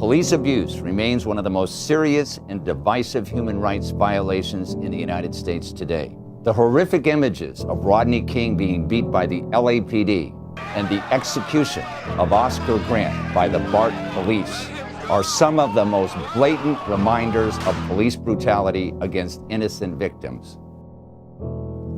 Police abuse remains one of the most serious and divisive human rights violations in the United States today. The horrific images of Rodney King being beat by the LAPD and the execution of Oscar Grant by the BART police are some of the most blatant reminders of police brutality against innocent victims.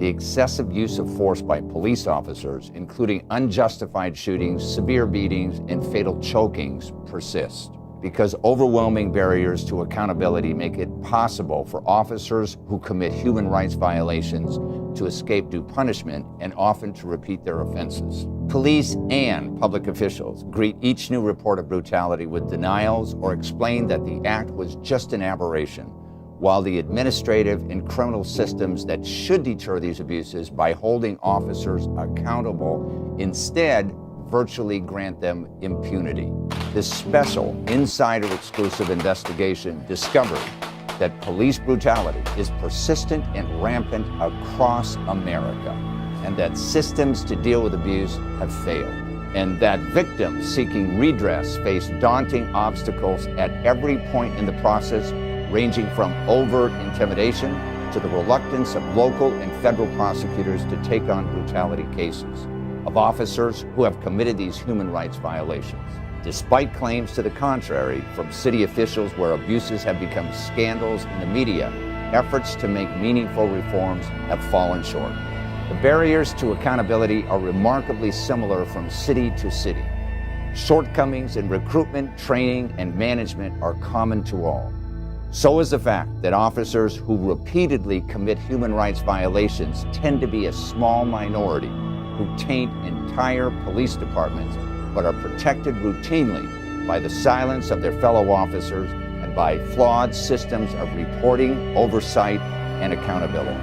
The excessive use of force by police officers, including unjustified shootings, severe beatings, and fatal chokings, persist because overwhelming barriers to accountability make it possible for officers who commit human rights violations to escape due punishment and often to repeat their offenses. Police and public officials greet each new report of brutality with denials or explain that the act was just an aberration, while the administrative and criminal systems that should deter these abuses by holding officers accountable instead virtually grant them impunity. This special insider-exclusive investigation discovered that police brutality is persistent and rampant across America, and that systems to deal with abuse have failed, and that victims seeking redress face daunting obstacles at every point in the process, ranging from overt intimidation to the reluctance of local and federal prosecutors to take on brutality cases of officers who have committed these human rights violations. Despite claims to the contrary from city officials where abuses have become scandals in the media, efforts to make meaningful reforms have fallen short. The barriers to accountability are remarkably similar from city to city. Shortcomings in recruitment, training, and management are common to all. So is the fact that officers who repeatedly commit human rights violations tend to be a small minority who taint entire police departments but are protected routinely by the silence of their fellow officers and by flawed systems of reporting, oversight, and accountability.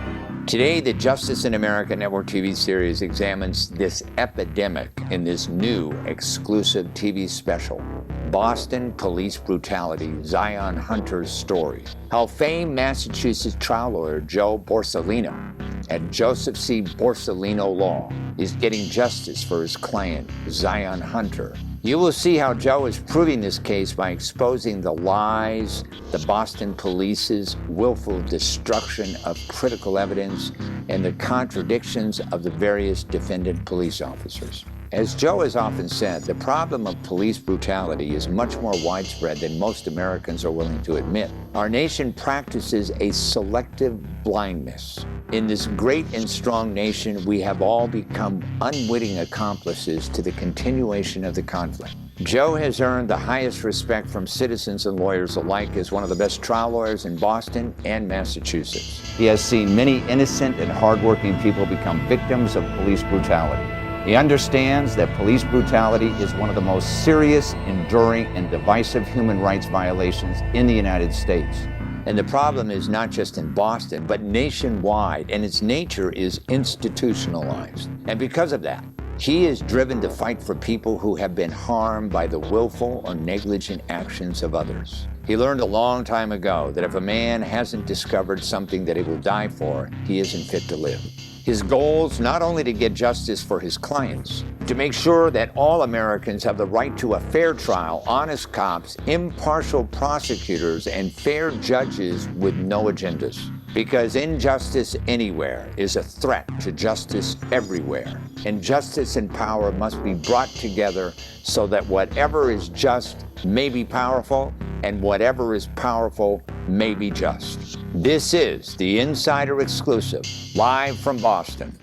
Today, the Justice in America Network TV series examines this epidemic in this new exclusive TV special, Boston Police Brutality, Zion Hunter's Story. How famed Massachusetts trial lawyer Joe Borsellino at Joseph C. Borsellino Law is getting justice for his client, Zion Hunter. You will see how Joe is proving this case by exposing the lies, the Boston police's willful destruction of critical evidence, and the contradictions of the various defendant police officers. As Joe has often said, the problem of police brutality is much more widespread than most Americans are willing to admit. Our nation practices a selective blindness. In this great and strong nation, we have all become unwitting accomplices to the continuation of the conflict. Joe has earned the highest respect from citizens and lawyers alike as one of the best trial lawyers in Boston and Massachusetts. He has seen many innocent and hardworking people become victims of police brutality. He understands that police brutality is one of the most serious, enduring, and divisive human rights violations in the United States. And the problem is not just in Boston, but nationwide, and its nature is institutionalized. And because of that, he is driven to fight for people who have been harmed by the willful or negligent actions of others. He learned a long time ago that if a man hasn't discovered something that he will die for, he isn't fit to live. His goals not only to get justice for his clients, to make sure that all Americans have the right to a fair trial, honest cops, impartial prosecutors, and fair judges with no agendas. Because injustice anywhere is a threat to justice everywhere. And justice and power must be brought together so that whatever is just may be powerful, and whatever is powerful may be just. This is the Insider Exclusive, live from Boston.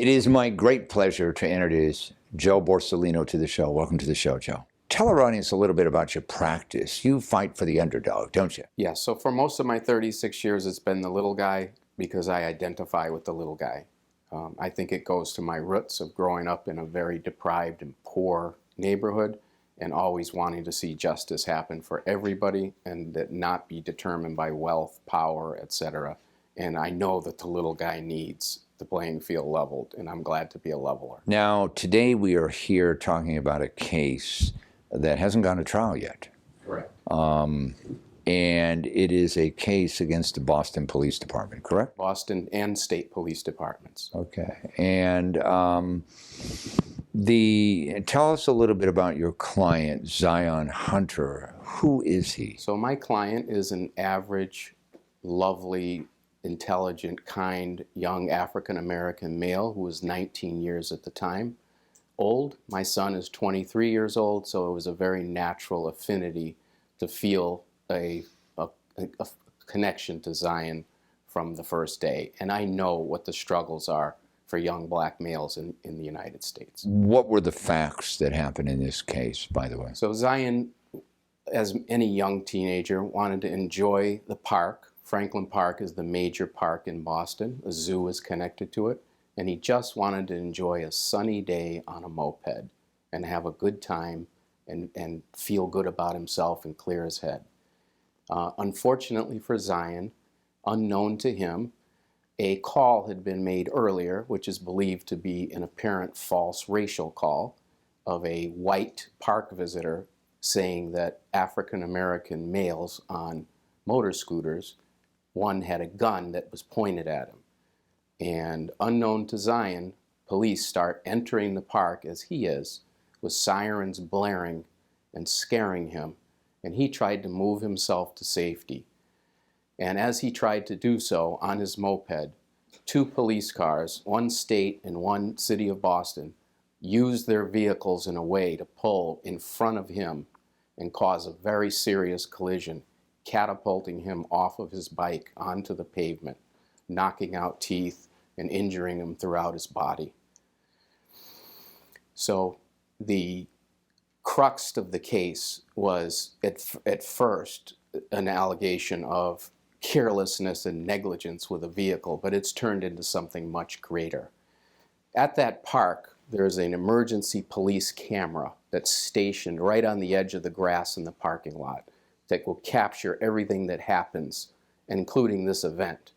It is my great pleasure to introduce Joe Borsellino to the show. Welcome to the show, Joe. Tell our audience a little bit about your practice. You fight for the underdog, don't you? Yeah, so for most of my 36 years, it's been the little guy because I identify with the little guy. I think it goes to my roots of growing up in a very deprived and poor neighborhood and always wanting to see justice happen for everybody and that not be determined by wealth, power, etc. And I know that the little guy needs the playing field leveled, and I'm glad to be a leveler. Now, today we are here talking about a case that hasn't gone to trial yet. Correct. And it is a case against the Boston Police Department, correct? Boston and state police departments. Okay. And tell us a little bit about your client, Zion Hunter. Who is he? So my client is an average, lovely, intelligent, kind, young African-American male who was 19 years at the time old. My son is 23 years old, so it was a very natural affinity to feel a connection to Zion from the first day. And I know what the struggles are for young black males in the United States. What were the facts that happened in this case, by the way? So Zion, as any young teenager, wanted to enjoy the park. Franklin Park is the major park in Boston. A zoo is connected to it. And he just wanted to enjoy a sunny day on a moped and have a good time and feel good about himself and clear his head. Unfortunately for Zion, unknown to him, a call had been made earlier, which is believed to be an apparent false racial call of a white park visitor saying that African-American males on motor scooters, one had a gun that was pointed at him. And unknown to Zion, police start entering the park as he is, with sirens blaring and scaring him. And he tried to move himself to safety. And as he tried to do so on his moped, two police cars, one state and one city of Boston, used their vehicles in a way to pull in front of him and cause a very serious collision, catapulting him off of his bike onto the pavement, knocking out teeth and injuring him throughout his body. So the crux of the case was at first an allegation of carelessness and negligence with a vehicle, but it's turned into something much greater. At that park, there's an emergency police camera that's stationed right on the edge of the grass in the parking lot that will capture everything that happens, including this event.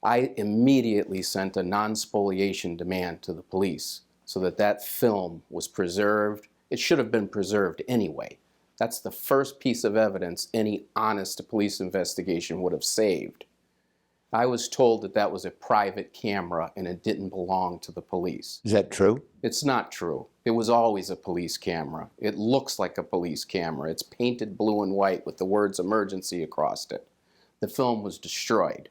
I immediately sent a non-spoliation demand to the police so that that film was preserved. It should have been preserved anyway. That's the first piece of evidence any honest police investigation would have saved. I was told that that was a private camera and it didn't belong to the police. Is that true? It's not true. It was always a police camera. It looks like a police camera. It's painted blue and white with the words emergency across it. The film was destroyed.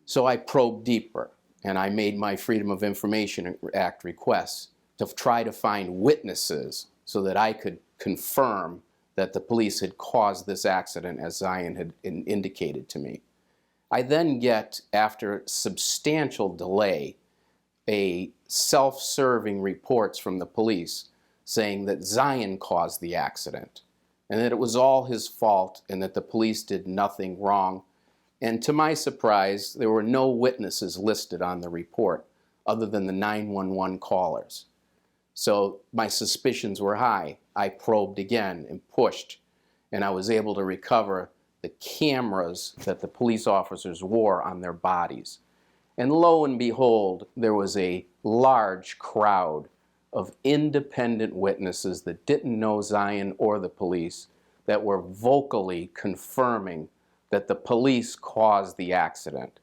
So I probed deeper and I made my Freedom of Information Act requests to try to find witnesses so that I could confirm that the police had caused this accident as Zion had indicated to me. I then get, after substantial delay, a self-serving reports from the police saying that Zion caused the accident and that it was all his fault and that the police did nothing wrong. And to my surprise, there were no witnesses listed on the report other than the 911 callers. So my suspicions were high. I probed again and pushed, and I was able to recover the cameras that the police officers wore on their bodies. And lo and behold, there was a large crowd of independent witnesses that didn't know Zion or the police that were vocally confirming that the police caused the accident.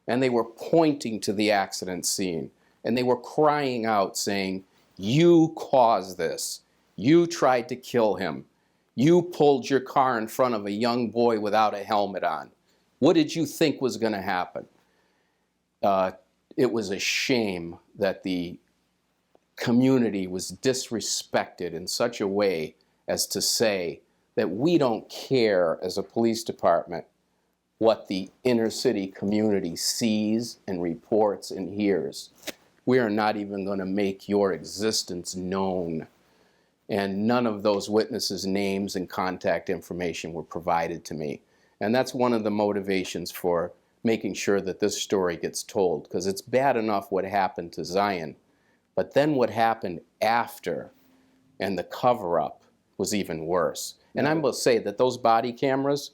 And they were pointing to the accident scene. And they were crying out saying, "You caused this. You tried to kill him. You pulled your car in front of a young boy without a helmet on. What did you think was going to happen?" It was a shame that the community was disrespected in such a way as to say that we don't care as a police department what the inner city community sees and reports and hears. We are not even going to make your existence known. And none of those witnesses' names and contact information were provided to me. And that's one of the motivations for making sure that this story gets told, because it's bad enough what happened to Zion, but then what happened after and the cover-up was even worse. And I will say that those body cameras,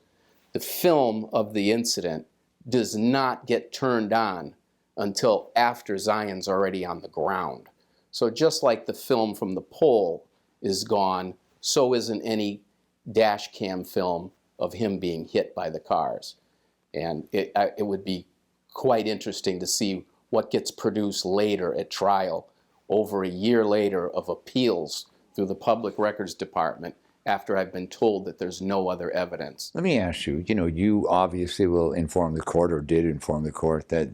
the film of the incident does not get turned on until after Zion's already on the ground. So just like the film from the pole is gone, so isn't any dash cam film of him being hit by the cars. And it would be quite interesting to see what gets produced later at trial, over a year later of appeals through the Public Records Department, after I've been told that there's no other evidence. Let me ask you, you obviously will inform the court, or did inform the court, that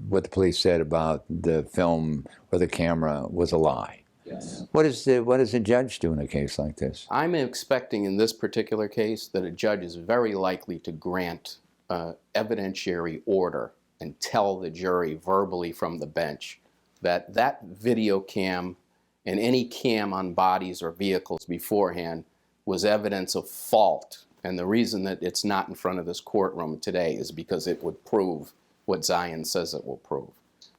what the police said about the film or the camera was a lie. Yes. What does a judge do in a case like this? I'm expecting in this particular case that a judge is very likely to grant evidentiary order and tell the jury verbally from the bench that that video cam and any cam on bodies or vehicles beforehand was evidence of fault. And the reason that it's not in front of this courtroom today is because it would prove what Zion says it will prove.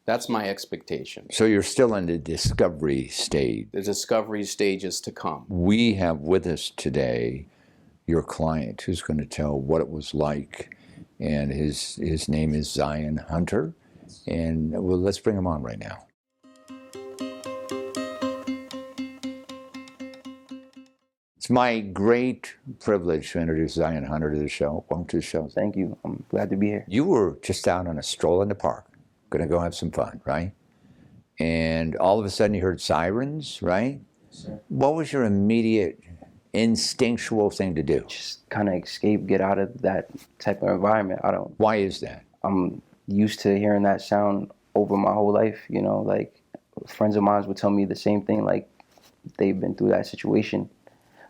That's my expectation. So you're still in the discovery stage. The discovery stage is to come. We have with us today your client who's going to tell what it was like, and his name is Zion Hunter, and well, let's bring him on right now. It's my great privilege to introduce Zion Hunter to the show. Welcome to the show. Thank you. I'm glad to be here. You were just out on a stroll in the park, gonna go have some fun, right? And all of a sudden you heard sirens, right? Yes, sir. What was your immediate instinctual thing to do? Just kind of escape, get out of that type of environment. Why is that? I'm used to hearing that sound over my whole life. Like friends of mine would tell me the same thing. Like they've been through that situation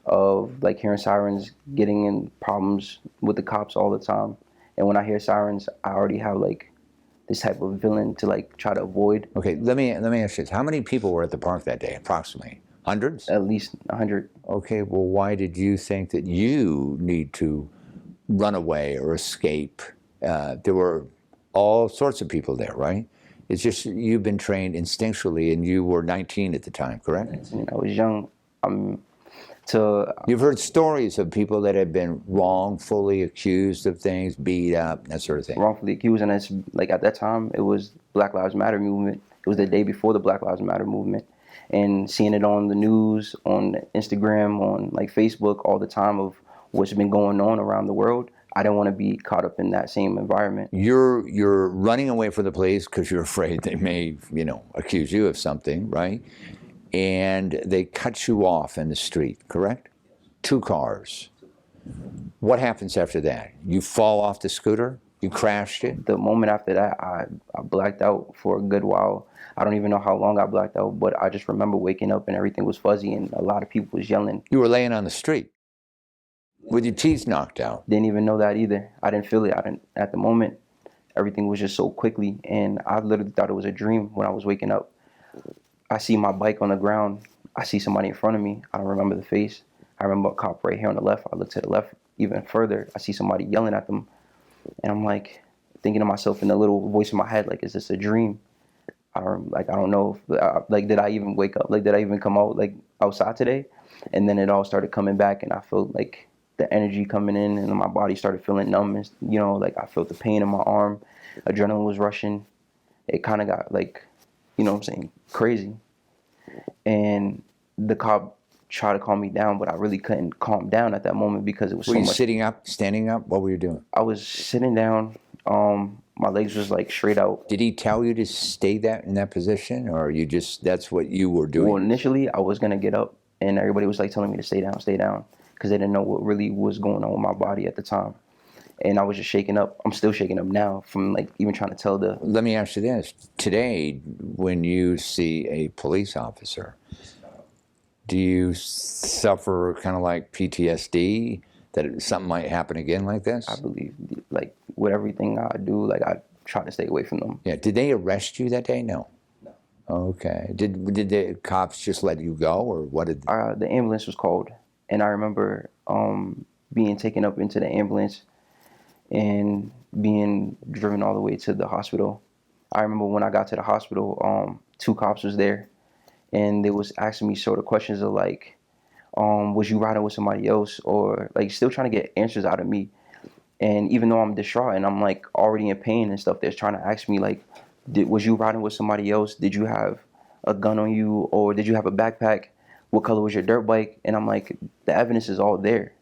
of like hearing sirens, getting in problems with the cops all the time. And when I hear sirens, I already have like this type of villain to like try to avoid. Okay, let me ask you this. How many people were at the park that day, approximately? Hundreds? At least 100. Okay, well, why did you think that you need to run away or escape? There were all sorts of people there, right? It's just you've been trained instinctually, and you were 19 at the time, correct? I was young. You've heard stories of people that have been wrongfully accused of things, beat up, that sort of thing. Wrongfully accused, and it's like at that time it was Black Lives Matter movement. It was the day before the Black Lives Matter movement, and seeing it on the news, on Instagram, on like Facebook all the time of what's been going on around the world. I didn't want to be caught up in that same environment. You're running away from the police because you're afraid they may, accuse you of something, right? And they cut you off in the street, correct? 2 cars. What happens after that? You fall off the scooter? You crashed it? The moment after that, I blacked out for a good while. I don't even know how long I blacked out, but I just remember waking up and everything was fuzzy and a lot of people was yelling. You were laying on the street with your teeth knocked out. Didn't even know that either. I didn't feel it. At the moment, everything was just so quickly, and I literally thought it was a dream when I was waking up. I see my bike on the ground. I see somebody in front of me. I don't remember the face. I remember a cop right here on the left. I look to the left even further. I see somebody yelling at them. And I'm like thinking to myself in the little voice in my head, like, is this a dream? I don't know. Did I even wake up? Like, did I even come out outside today? And then it all started coming back, and I felt like the energy coming in, and my body started feeling numb. And, like I felt the pain in my arm. Adrenaline was rushing. It kind of got crazy. And the cop tried to calm me down, but I really couldn't calm down at that moment because it was so much. Were you sitting up, standing up? What were you doing? I was sitting down. My legs was like straight out. Did he tell you to stay in that position, or that's what you were doing? Well, initially I was gonna get up, and everybody was like telling me to stay down, because they didn't know what really was going on with my body at the time. And I was just shaking up. I'm still shaking up now from even trying to tell the... Let me ask you this. Today, when you see a police officer, do you suffer kind of like PTSD, that something might happen again like this? I believe, with everything I do, I try to stay away from them. Yeah. Did they arrest you that day? No. No. Okay. Did the cops just let you go, or what did... The ambulance was called, and I remember being taken up into the ambulance and being driven all the way to the hospital. I remember when I got to the hospital, 2 cops was there, and they was asking me sort of questions of Was you riding with somebody else? Or like still trying to get answers out of me. And even though I'm distraught and I'm like already in pain and stuff, they're trying to ask me like, was you riding with somebody else? Did you have a gun on you, or did you have a backpack? What color was your dirt bike? And I'm like, the evidence is all there.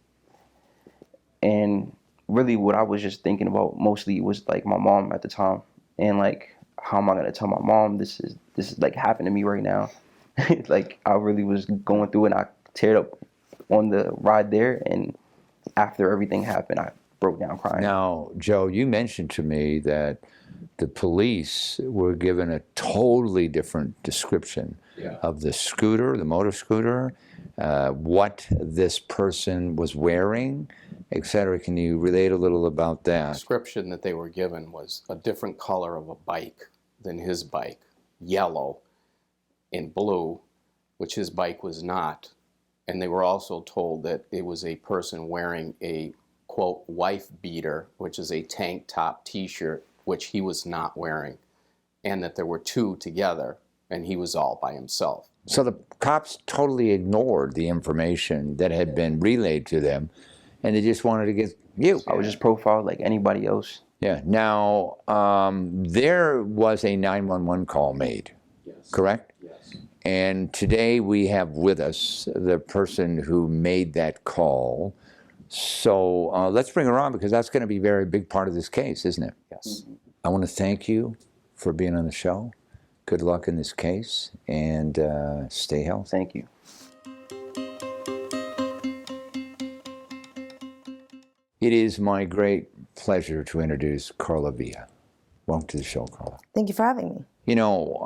And really what I was just thinking about mostly was like my mom at the time. And like, how am I gonna tell my mom this is like happening to me right now? Like I really was going through it, and I teared up on the ride there, and after everything happened I broke down crying. Now, Joe, you mentioned to me that the police were given a totally different description of the scooter, the motor scooter, what this person was wearing, etc. Can you relate a little about The that? description that they were given was a different color of a bike than his bike, yellow and blue, which his bike was not. And they were also told that it was a person wearing a, quote, wife beater, which is a tank top t-shirt, which he was not wearing, and that there were two together, and he was all by himself. So the cops totally ignored the information that had been relayed to them, and they just wanted to get you. I was just profiled like anybody else. Yeah. Now, there was a 911 call made, correct? Yes. And today we have with us the person who made that call. So let's bring her on, because that's going to be a very big part of this case, isn't it? Yes. I want to thank you for being on the show. Good luck in this case, and stay healthy. Thank you. It is my great pleasure to introduce Carla Villa. Welcome to the show, Carla. Thank you for having me. You know,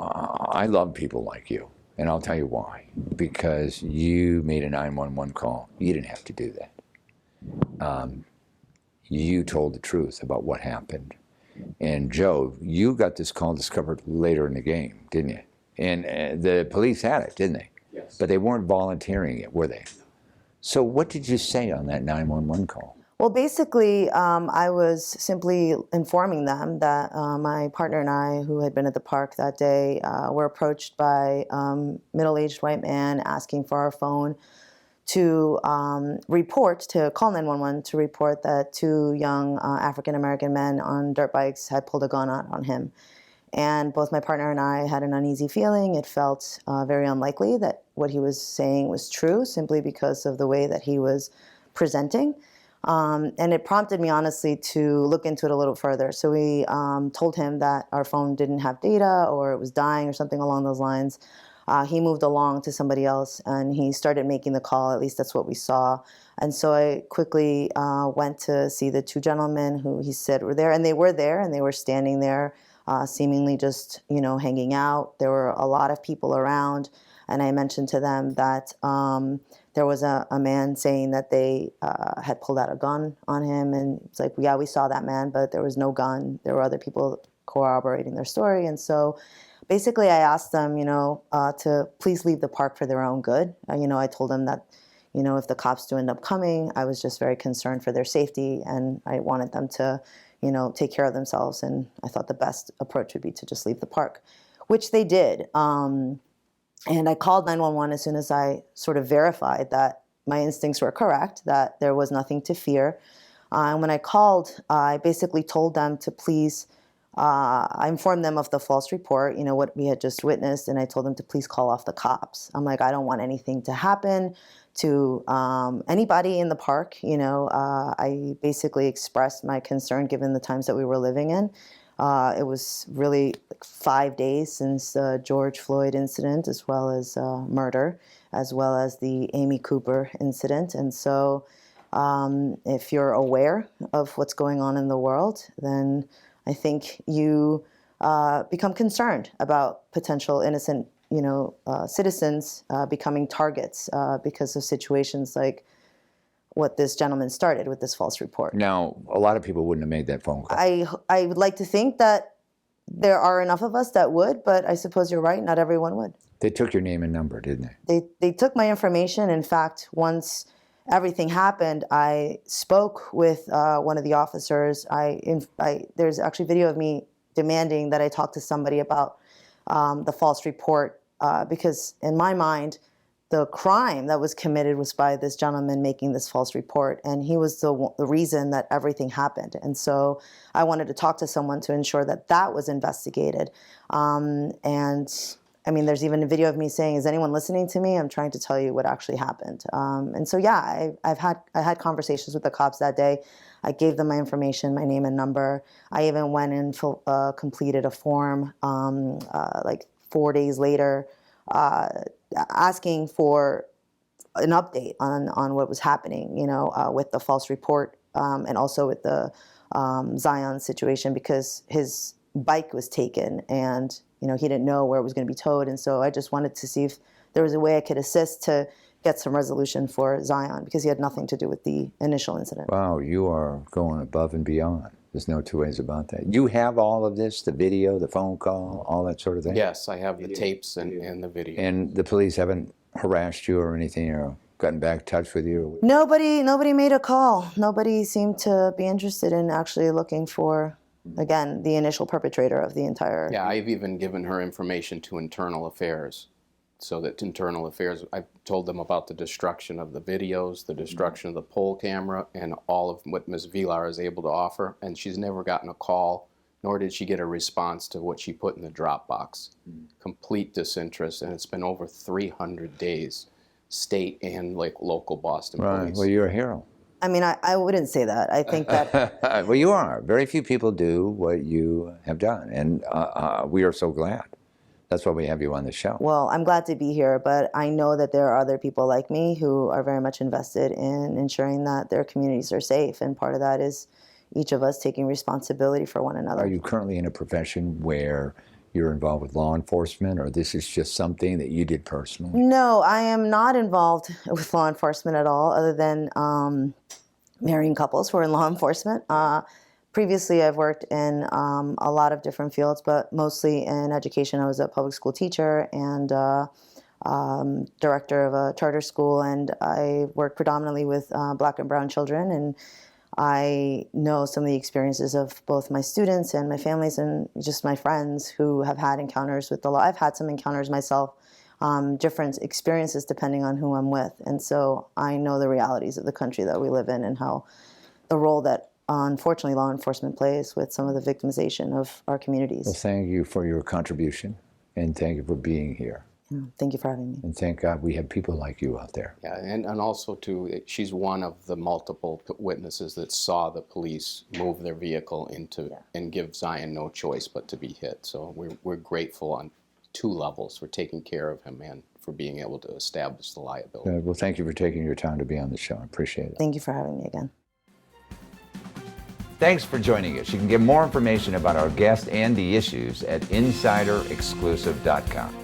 I love people like you, and I'll tell you why. Because you made a 911 call. You didn't have to do that. You told the truth about what happened. And Joe, you got this call discovered later in the game, didn't you? And the police had it, didn't they? Yes. But they weren't volunteering it, were they? So what did you say on that 911 call? Well, basically, I was simply informing them that my partner and I, who had been at the park that day, were approached by a middle-aged white man asking for our phone to call 911 to report that two young African-American men on dirt bikes had pulled a gun out on him. And both my partner and I had an uneasy feeling. It felt very unlikely that what he was saying was true, simply because of the way that he was presenting. And it prompted me, honestly, to look into it a little further. So we told him that our phone didn't have data, or it was dying, or something along those lines. He moved along to somebody else, and he started making the call. At least that's what we saw. And so I quickly went to see the two gentlemen who he said were there, and they were there, and they were standing there, seemingly just, hanging out. There were a lot of people around, and I mentioned to them that there was a man saying that they had pulled out a gun on him, and it's like, yeah, we saw that man, but there was no gun. There were other people corroborating their story, and so basically I asked them, to please leave the park for their own good. I told them that, if the cops do end up coming, I was just very concerned for their safety, and I wanted them to, take care of themselves, and I thought the best approach would be to just leave the park, which they did. And I called 911 as soon as I sort of verified that my instincts were correct, that there was nothing to fear. And when I called, I basically told them to please, I informed them of the false report, what we had just witnessed, and I told them to please call off the cops. I'm like, I don't want anything to happen to anybody in the park. I basically expressed my concern given the times that we were living in. It was really 5 days since the George Floyd incident, as well as murder, as well as the Amy Cooper incident. And so if you're aware of what's going on in the world, then I think you become concerned about potential innocent, citizens becoming targets because of situations like what this gentleman started with this false report. Now, a lot of people wouldn't have made that phone call. I would like to think that there are enough of us that would, but I suppose you're right, not everyone would. They took your name and number, didn't they? They took my information. In fact, once everything happened, I spoke with one of the officers. There's actually video of me demanding that I talk to somebody about the false report, because in my mind, the crime that was committed was by this gentleman making this false report, and he was the reason that everything happened. And so I wanted to talk to someone to ensure that that was investigated. And I mean, there's even a video of me saying, "Is anyone listening to me? I'm trying to tell you what actually happened." And so yeah, I had conversations with the cops that day. I gave them my information, my name and number. I even went and completed a form like 4 days later, asking for an update on what was happening, you know, with the false report and also with the Zion situation, because his bike was taken and, you know, he didn't know where it was going to be towed. And so I just wanted to see if there was a way I could assist to get some resolution for Zion, because he had nothing to do with the initial incident. Wow, you are going above and beyond. There's no two ways about that. You have all of this, the video, the phone call, all that sort of thing? Yes, I have the tapes and the video. And the police haven't harassed you or anything, or gotten back in touch with you? Nobody made a call. Nobody seemed to be interested in actually looking for, again, the initial perpetrator of the entire... Yeah, I've even given her information to Internal Affairs, so that Internal Affairs, I've told them about the destruction of the videos, the destruction of the poll camera, and all of what Ms. Vilar is able to offer, and she's never gotten a call, nor did she get a response to what she put in the Dropbox. Complete disinterest, and it's been over 300 days, state and like local Boston police. Well, you're a hero. I mean, I wouldn't say that. I think that... Well, you are. Very few people do what you have done, and we are so glad. That's why we have you on the show. Well, I'm glad to be here, but I know that there are other people like me who are very much invested in ensuring that their communities are safe, and part of that is each of us taking responsibility for one another. Are you currently in a profession where you're involved with law enforcement, or this is just something that you did personally? No, I am not involved with law enforcement at all, other than marrying couples who are in law enforcement. Previously, I've worked in a lot of different fields, but mostly in education. I was a public school teacher and director of a charter school, and I work predominantly with Black and brown children, and I know some of the experiences of both my students and my families and just my friends who have had encounters with the law. I've had some encounters myself, different experiences depending on who I'm with, and so I know the realities of the country that we live in and how the role that unfortunately law enforcement plays with some of the victimization of our communities. Well, thank you for your contribution, and thank you for being here. Thank you for having me. And thank God we have people like you out there. Yeah, and also too, she's one of the multiple witnesses that saw the police move their vehicle into and give Zion no choice but to be hit. So we're grateful on two levels for taking care of him and for being able to establish the liability. Well, thank you for taking your time to be on the show. I appreciate it. Thank you for having me again. Thanks for joining us. You can get more information about our guest and the issues at insiderexclusive.com.